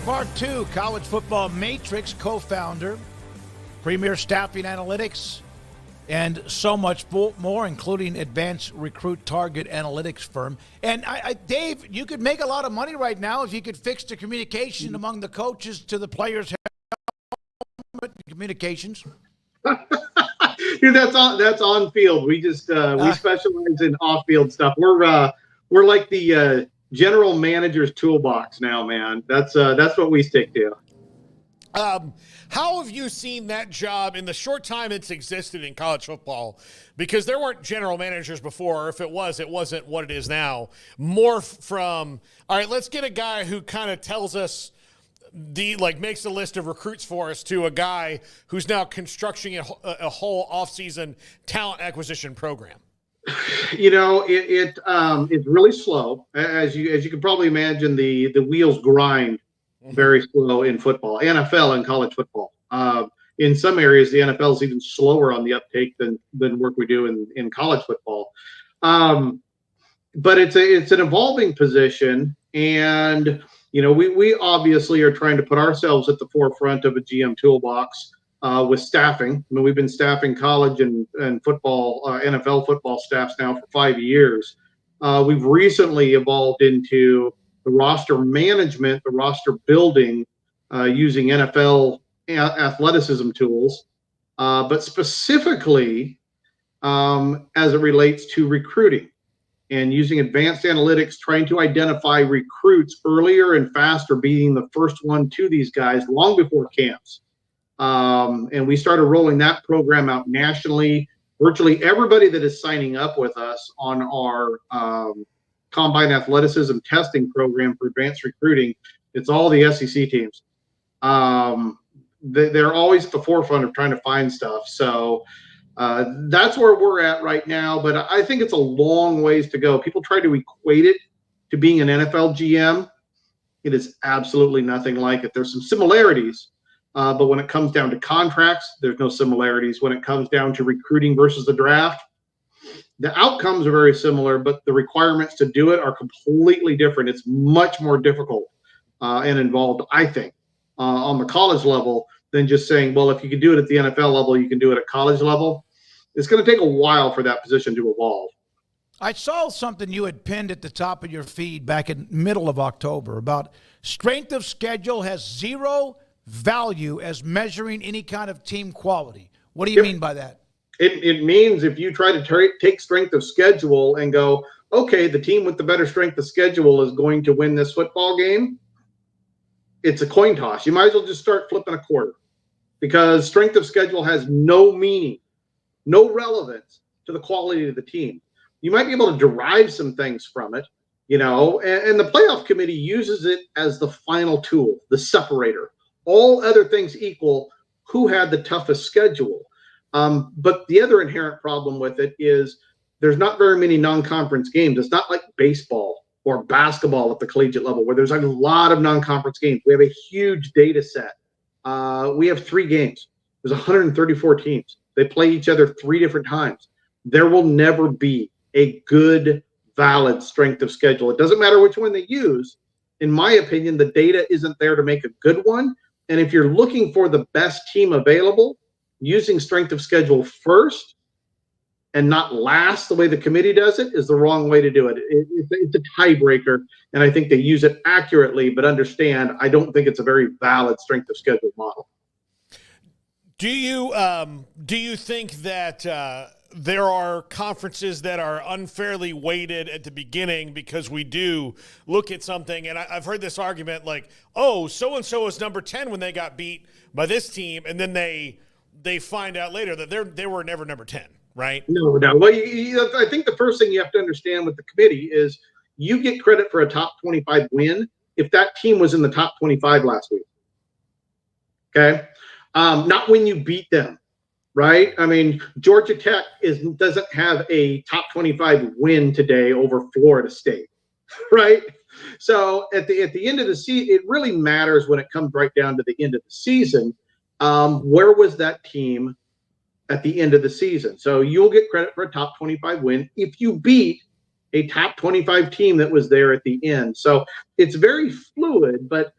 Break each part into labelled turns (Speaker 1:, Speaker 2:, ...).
Speaker 1: Bartoo, College Football Matrix co-founder, premier staffing analytics, and so much more, including advanced recruit target analytics firm. And Dave, you could make a lot of money right now if you could fix the communication among the coaches to the players' communications.
Speaker 2: Dude, that's on field. We just we specialize in off field stuff. We're like the general manager's toolbox now, man. That's what we stick to.
Speaker 3: How have you seen that job in the short time it's existed in college football? Because there weren't general managers before, or if it was, it wasn't what it is now. Morph from, all right, let's get a guy who kind of tells us makes a list of recruits for us, to a guy who's now constructing a whole offseason talent acquisition program.
Speaker 2: You know, it's really slow. As you can probably imagine, the wheels grind very slow in football, NFL and college football. In some areas, the NFL is even slower on the uptake than work we do in college football. But it's an evolving position, and you know, we obviously are trying to put ourselves at the forefront of a GM toolbox with staffing. I mean, we've been staffing college and football, NFL football staffs now for 5 years. We've recently evolved into the roster management, the roster building, using NFL athleticism tools, but specifically as it relates to recruiting and using advanced analytics, trying to identify recruits earlier and faster, being the first one to these guys long before camps. And we started rolling that program out nationally. Virtually everybody that is signing up with us on our combine athleticism testing program for advanced recruiting, it's all the SEC teams. They're always at the forefront of trying to find stuff. So that's where we're at right now. But I think it's a long ways to go. People try to equate it to being an NFL GM. It is absolutely nothing like it. There's some similarities. But when it comes down to contracts, there's no similarities. When it comes down to recruiting versus the draft, the outcomes are very similar, but the requirements to do it are completely different. It's much more difficult and involved, I think, on the college level than just saying, well, if you can do it at the NFL level, you can do it at college level. It's going to take a while for that position to evolve.
Speaker 1: I saw something you had pinned at the top of your feed back in middle of October about strength of schedule has zero value as measuring any kind of team quality. What do you mean by that?
Speaker 2: It means if you try to take strength of schedule and go, okay, the team with the better strength of schedule is going to win this football game, it's a coin toss. You might as well just start flipping a quarter, because strength of schedule has no meaning, no relevance to the quality of the team. You might be able to derive some things from it, you know, and the playoff committee uses it as the final tool, the separator. All other things equal, who had the toughest schedule? But the other inherent problem with it is there's not very many non-conference games. It's not like baseball or basketball at the collegiate level where there's like a lot of non-conference games. We have a huge data set. We have 3 games. There's 134 teams. They play each other 3 different times. There will never be a good, valid strength of schedule. It doesn't matter which one they use. In my opinion, the data isn't there to make a good one. And if you're looking for the best team available, using strength of schedule first and not last, the way the committee does it, is the wrong way to do it. It's a tiebreaker, and I think they use it accurately, but understand, I don't think it's a very valid strength of schedule model.
Speaker 3: Do you think that there are conferences that are unfairly weighted at the beginning because we do look at something, and I've heard this argument like, oh, so-and-so was number 10 when they got beat by this team, and then they find out later that they were never number 10, right?
Speaker 2: No. Well, I think the first thing you have to understand with the committee is you get credit for a top 25 win if that team was in the top 25 last week. Okay? Not when you beat them, right? I mean, Georgia Tech doesn't have a top 25 win today over Florida State, right? So at the end of the season, it really matters when it comes right down to the end of the season. Where was that team at the end of the season? So you'll get credit for a top 25 win if you beat a top 25 team that was there at the end. So it's very fluid, but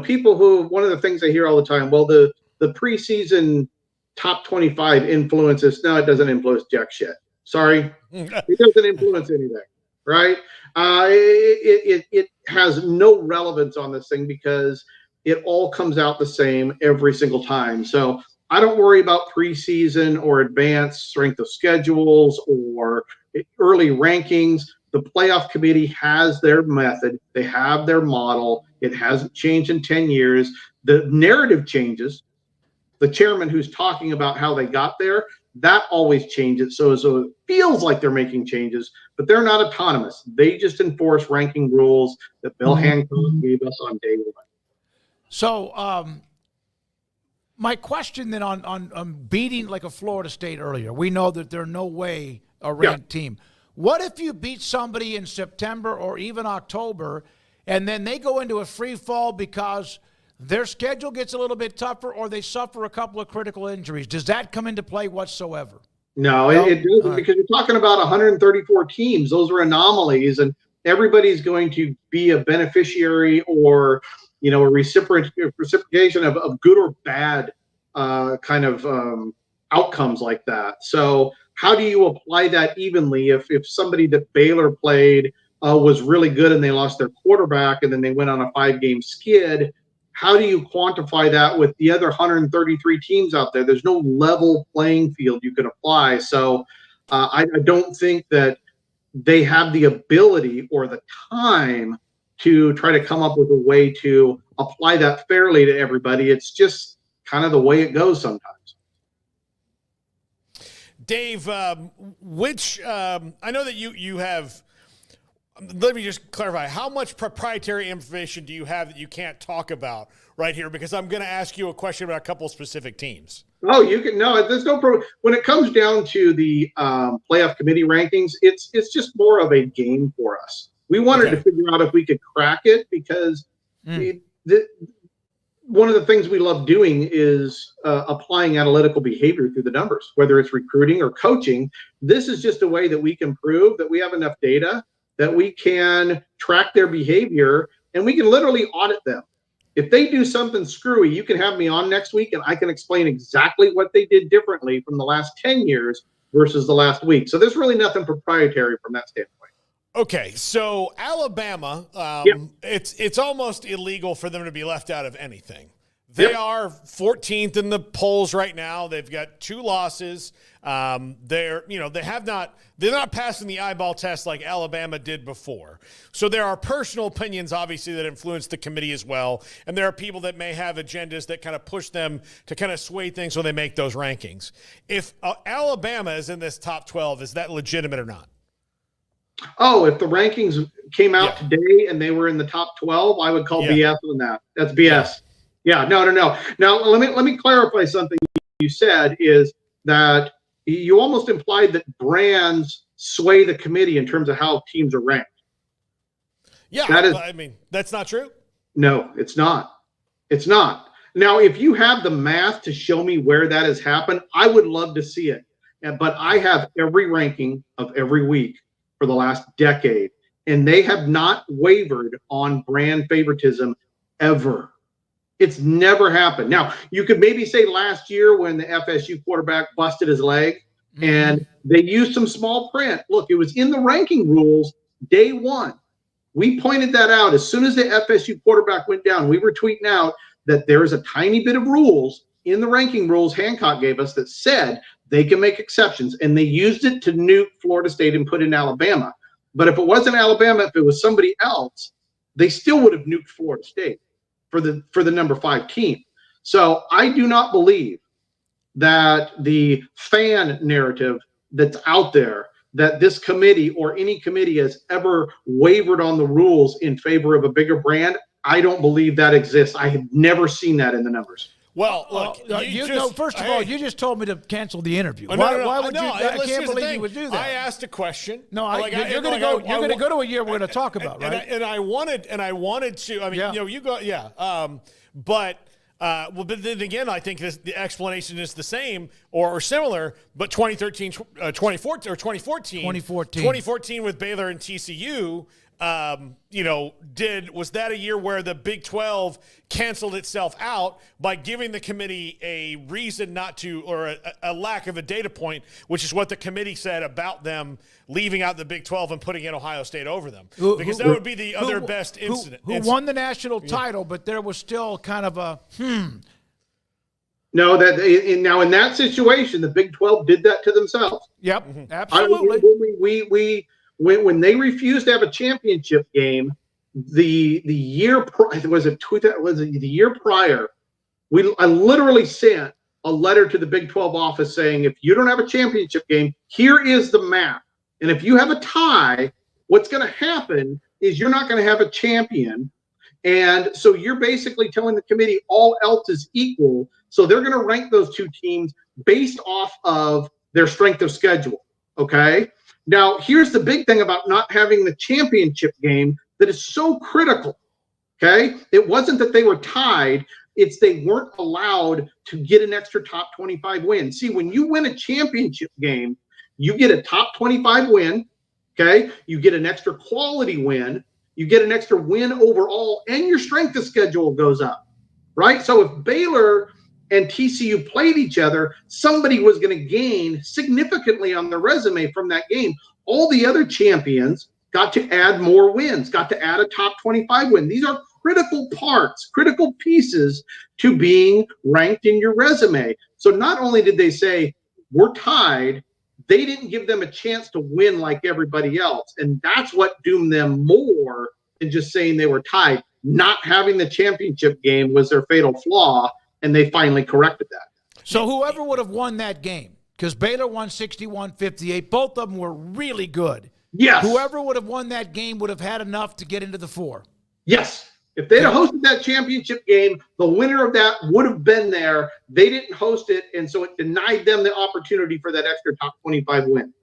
Speaker 2: people who, one of the things I hear all the time, well, the preseason top 25 influences. No, it doesn't influence jack shit. Sorry. It doesn't influence anything, right? It has no relevance on this thing because it all comes out the same every single time. So I don't worry about preseason or advanced strength of schedules or early rankings. The playoff committee has their method. They have their model. It hasn't changed in 10 years. The narrative changes. The chairman who's talking about how they got there, that always changes. So it feels like they're making changes, but they're not autonomous. They just enforce ranking rules that Bill Hancock gave us on day one.
Speaker 1: So my question then on beating like a Florida State earlier, we know that they're no way a ranked team. What if you beat somebody in September or even October, and then they go into a free fall because their schedule gets a little bit tougher or they suffer a couple of critical injuries? Does that come into play whatsoever?
Speaker 2: No, it doesn't, because you're talking about 134 teams. Those are anomalies, and everybody's going to be a beneficiary or a reciprocation of good or bad kind of outcomes like that. So how do you apply that evenly if somebody that Baylor played was really good and they lost their quarterback and then they went on a 5-game skid? How do you quantify that with the other 133 teams out there? There's no level playing field you can apply. So I don't think that they have the ability or the time to try to come up with a way to apply that fairly to everybody. It's just kind of the way it goes sometimes.
Speaker 3: Dave, I know that you have, let me just clarify, how much proprietary information do you have that you can't talk about right here? Because I'm going to ask you a question about a couple of specific teams.
Speaker 2: Oh, you can, no, there's no problem. When it comes down to the playoff committee rankings, it's just more of a game for us. We wanted to figure out if we could crack it because one of the things we love doing is applying analytical behavior through the numbers, whether it's recruiting or coaching. This is just a way that we can prove that we have enough data that we can track their behavior and we can literally audit them. If they do something screwy, you can have me on next week and I can explain exactly what they did differently from the last 10 years versus the last week. So there's really nothing proprietary from that standpoint.
Speaker 3: Okay, so Alabama, it's almost illegal for them to be left out of anything. They are 14th in the polls right now. They've got 2 losses. They're not passing the eyeball test like Alabama did before. So there are personal opinions, obviously, that influence the committee as well. And there are people that may have agendas that kind of push them to kind of sway things when they make those rankings. If Alabama is in this top 12, is that legitimate or not?
Speaker 2: Oh, if the rankings came out today and they were in the top 12, I would call BS on that. That's BS. Yeah, no. Now, let me clarify something you said is that you almost implied that brands sway the committee in terms of how teams are ranked.
Speaker 3: Yeah, that's not true.
Speaker 2: No, it's not. It's not. Now, if you have the math to show me where that has happened, I would love to see it. But I have every ranking of every week for the last decade, and they have not wavered on brand favoritism ever. It's never happened. Now, you could maybe say last year when the FSU quarterback busted his leg and they used some small print. Look, it was in the ranking rules day one. We pointed that out. As soon as the FSU quarterback went down, we were tweeting out that there is a tiny bit of rules in the ranking rules Hancock gave us that said they can make exceptions, and they used it to nuke Florida State and put in Alabama. But if it wasn't Alabama, if it was somebody else, they still would have nuked Florida State for the number 5 team. So I do not believe that the fan narrative that's out there, that this committee or any committee has ever wavered on the rules in favor of a bigger brand. I don't believe that exists. I have never seen that in the numbers.
Speaker 3: Well, look,
Speaker 1: first of all, you just told me to cancel the interview.
Speaker 3: No,
Speaker 1: why would you?
Speaker 3: no,
Speaker 1: I
Speaker 3: listen,
Speaker 1: can't
Speaker 3: here's the
Speaker 1: believe
Speaker 3: thing.
Speaker 1: you would do that.
Speaker 3: I asked a question.
Speaker 1: No, you're going to go to a year we're going to talk about, right?
Speaker 3: And I wanted to. I mean, you go, yeah. But then again, I think the explanation is the same or similar. But 2013, 2014, or 2014 with Baylor and TCU. Was that a year where the Big 12 canceled itself out by giving the committee a reason not to, or a lack of a data point, which is what the committee said about them leaving out the Big 12 and putting in Ohio State over them? Because that would be the other best incident.
Speaker 1: Who won the national title, but there was still kind of a
Speaker 2: No, now in that situation, the Big 12 did that to themselves.
Speaker 1: Yep, absolutely.
Speaker 2: When they refused to have a championship game, the year the year prior, I literally sent a letter to the Big 12 office saying, if you don't have a championship game, here is the map. And if you have a tie, what's going to happen is you're not going to have a champion. And so you're basically telling the committee all else is equal. So they're going to rank those two teams based off of their strength of schedule. Okay. Now, here's the big thing about not having the championship game that is so critical, okay? It wasn't that they were tied. It's they weren't allowed to get an extra top 25 win. See, when you win a championship game, you get a top 25 win, okay? You get an extra quality win. You get an extra win overall, and your strength of schedule goes up, right? So if Baylor and TCU played each other, somebody was going to gain significantly on their resume from that game. All the other champions got to add more wins, got to add a top 25 win. These are critical parts, critical pieces to being ranked in your resume. So not only did they say, we're tied, they didn't give them a chance to win like everybody else. And that's what doomed them more than just saying they were tied. Not having the championship game was their fatal flaw, and they finally corrected that.
Speaker 1: So whoever would have won that game, because Baylor won 61-58, both of them were really good.
Speaker 2: Yes.
Speaker 1: Whoever would have won that game would have had enough to get into the 4.
Speaker 2: Yes. If they'd have hosted that championship game, the winner of that would have been there. They didn't host it, and so it denied them the opportunity for that extra top 25 win.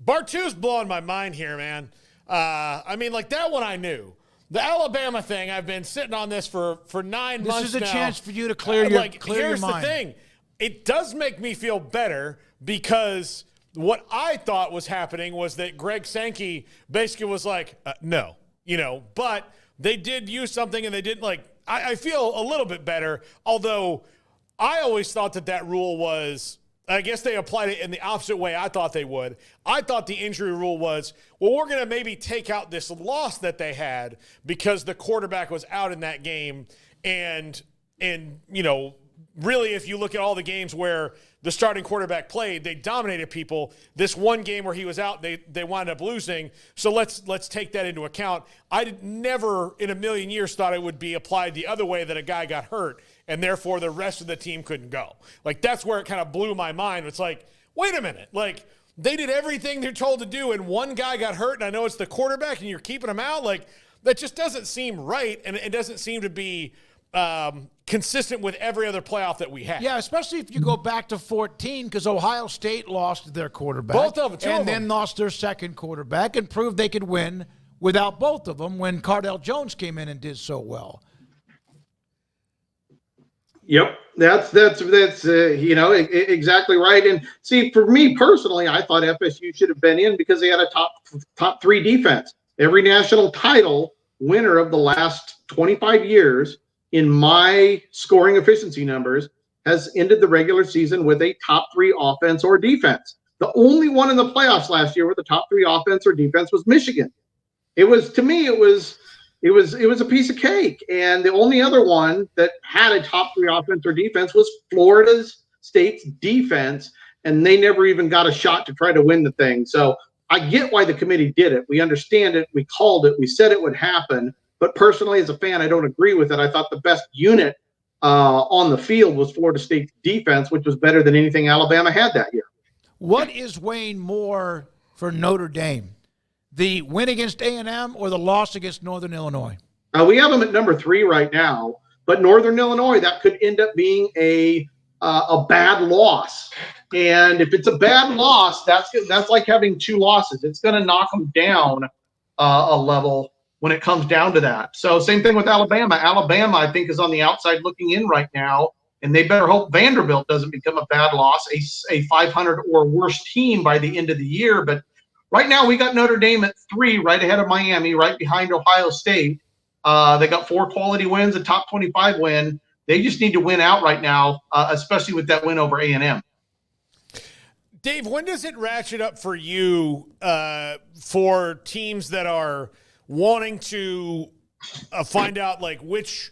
Speaker 3: Bartoo's blowing my mind here, man. That one I knew. The Alabama thing, I've been sitting on this for 9 months now.
Speaker 1: This is a chance for you to clear your mind.
Speaker 3: Here's the thing. It does make me feel better because what I thought was happening was that Greg Sankey basically was like, no, but they did use something and they didn't I feel a little bit better, although I always thought that rule was, I guess they applied it in the opposite way I thought they would. I thought the injury rule was, well, we're going to maybe take out this loss that they had because the quarterback was out in that game. And really, if you look at all the games where the starting quarterback played, they dominated people. This one game where he was out, they wound up losing. So let's take that into account. I never in a million years thought it would be applied the other way, that a guy got hurt and therefore the rest of the team couldn't go. That's where it kind of blew my mind. It's like, wait a minute. They did everything they're told to do and one guy got hurt, and I know it's the quarterback and you're keeping him out. That just doesn't seem right, and it doesn't seem to be consistent with every other playoff that we had.
Speaker 1: Yeah, especially if you go back to 14, because Ohio State lost their quarterback.
Speaker 3: Both of them.
Speaker 1: And then lost their second quarterback and proved they could win without both of them when Cardell Jones came in and did so well.
Speaker 2: Yep, that's exactly right. And see, for me personally, I thought FSU should have been in because they had a top 3 defense. Every national title winner of the last 25 years in my scoring efficiency numbers has ended the regular season with a top 3 offense or defense. The only one in the playoffs last year with a top 3 offense or defense was Michigan. It was a piece of cake. And the only other one that had a top 3 offense or defense was Florida State's defense, and they never even got a shot to try to win the thing. So I get why the committee did it. We understand it. We called it. We said it would happen. But personally, as a fan, I don't agree with it. I thought the best unit on the field was Florida State's defense, which was better than anything Alabama had that year.
Speaker 1: What is weighing more for Notre Dame? The win against A&M or the loss against Northern Illinois?
Speaker 2: We have them at number 3 right now. But Northern Illinois, that could end up being a bad loss. And if it's a bad loss, that's like having 2 losses. It's going to knock them down a level when it comes down to that. So same thing with Alabama. Alabama, I think, is on the outside looking in right now, and they better hope Vanderbilt doesn't become a bad loss, a 500 or worse team by the end of the year. But right now we got Notre Dame at 3, right ahead of Miami, right behind Ohio State. They got 4 quality wins, a top 25 win. They just need to win out right now, especially with that win over A&M.
Speaker 3: Dave, when does it ratchet up for you for teams that are wanting to find out, like, which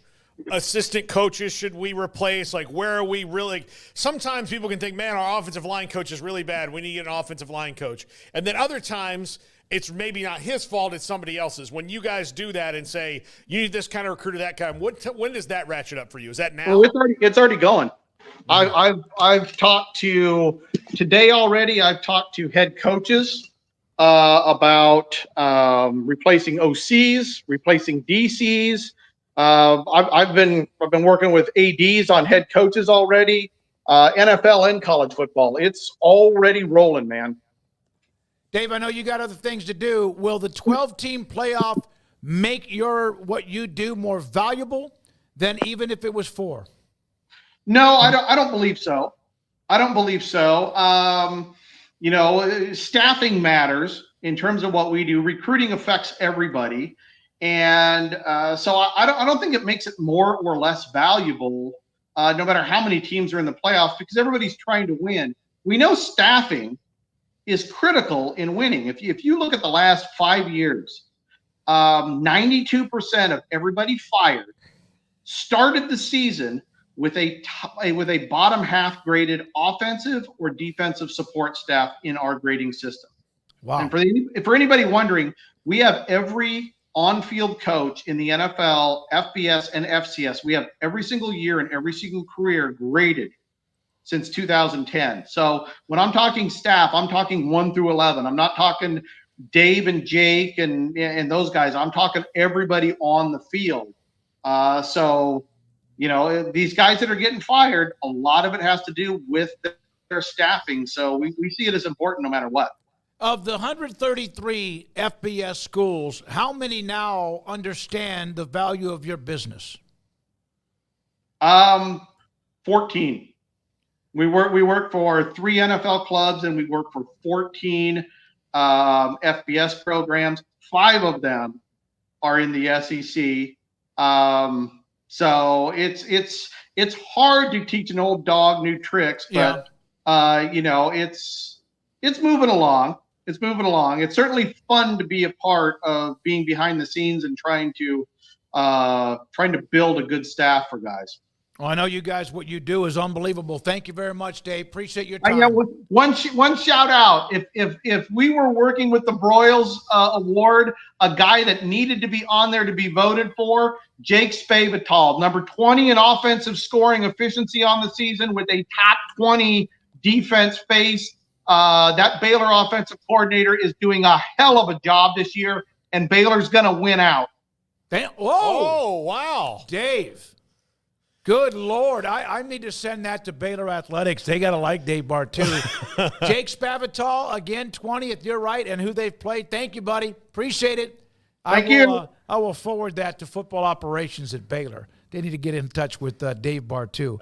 Speaker 3: assistant coaches should we replace? Like, where are we really? Sometimes people can think, man, our offensive line coach is really bad. We need an offensive line coach. And then other times it's maybe not his fault, it's somebody else's. When you guys do that and say, you need this kind of recruiter, that kind, when does that ratchet up for you? Is that now?
Speaker 2: Well, it's already going. I've talked to today already. I've talked to head coaches about replacing OCs, replacing DCs. I've been working with ADs on head coaches already. NFL and college football. It's already rolling, man.
Speaker 1: Dave, I know you got other things to do. Will the 12-team playoff make what you do more valuable than even if it was 4?
Speaker 2: No, I don't believe so. I don't believe so. Staffing matters in terms of what we do. Recruiting affects everybody, and so I don't think it makes it more or less valuable, no matter how many teams are in the playoffs, because everybody's trying to win. We know staffing is critical in winning. If you look at the last 5 years, 92% of everybody fired started the season with a bottom half graded offensive or defensive support staff in our grading system.
Speaker 1: Wow.
Speaker 2: And for anybody wondering, we have every on-field coach in the NFL, FBS, and FCS. We have every single year and every single career graded since 2010. So when I'm talking staff, I'm talking 1 through 11. I'm not talking Dave and Jake and those guys. I'm talking everybody on the field. These guys that are getting fired, a lot of it has to do with their staffing. So we see it as important no matter what.
Speaker 1: Of the 133 FBS schools, how many now understand the value of your business?
Speaker 2: 14. We work for 3 NFL clubs, and we work for 14 FBS programs. 5 of them are in the SEC. So it's hard to teach an old dog new tricks, but it's moving along. It's moving along. It's certainly fun to be a part of being behind the scenes and trying to build a good staff for guys.
Speaker 1: Well, I know you guys, what you do is unbelievable. Thank you very much, Dave. Appreciate your time.
Speaker 2: One shout out. If we were working with the Broyles Award, a guy that needed to be on there to be voted for, Jake Spavital, number 20 in offensive scoring efficiency on the season with a top 20 defense face. That Baylor offensive coordinator is doing a hell of a job this year, and Baylor's going to win out.
Speaker 1: Oh,
Speaker 3: wow.
Speaker 1: Dave. Good Lord. I need to send that to Baylor Athletics. They got to like Dave Bartoo. Jake Spavital, again, 20th. You're right, and who they've played. Thank you, buddy. Appreciate it.
Speaker 2: Thank you.
Speaker 1: I will forward that to football operations at Baylor. They need to get in touch with Dave Bartoo.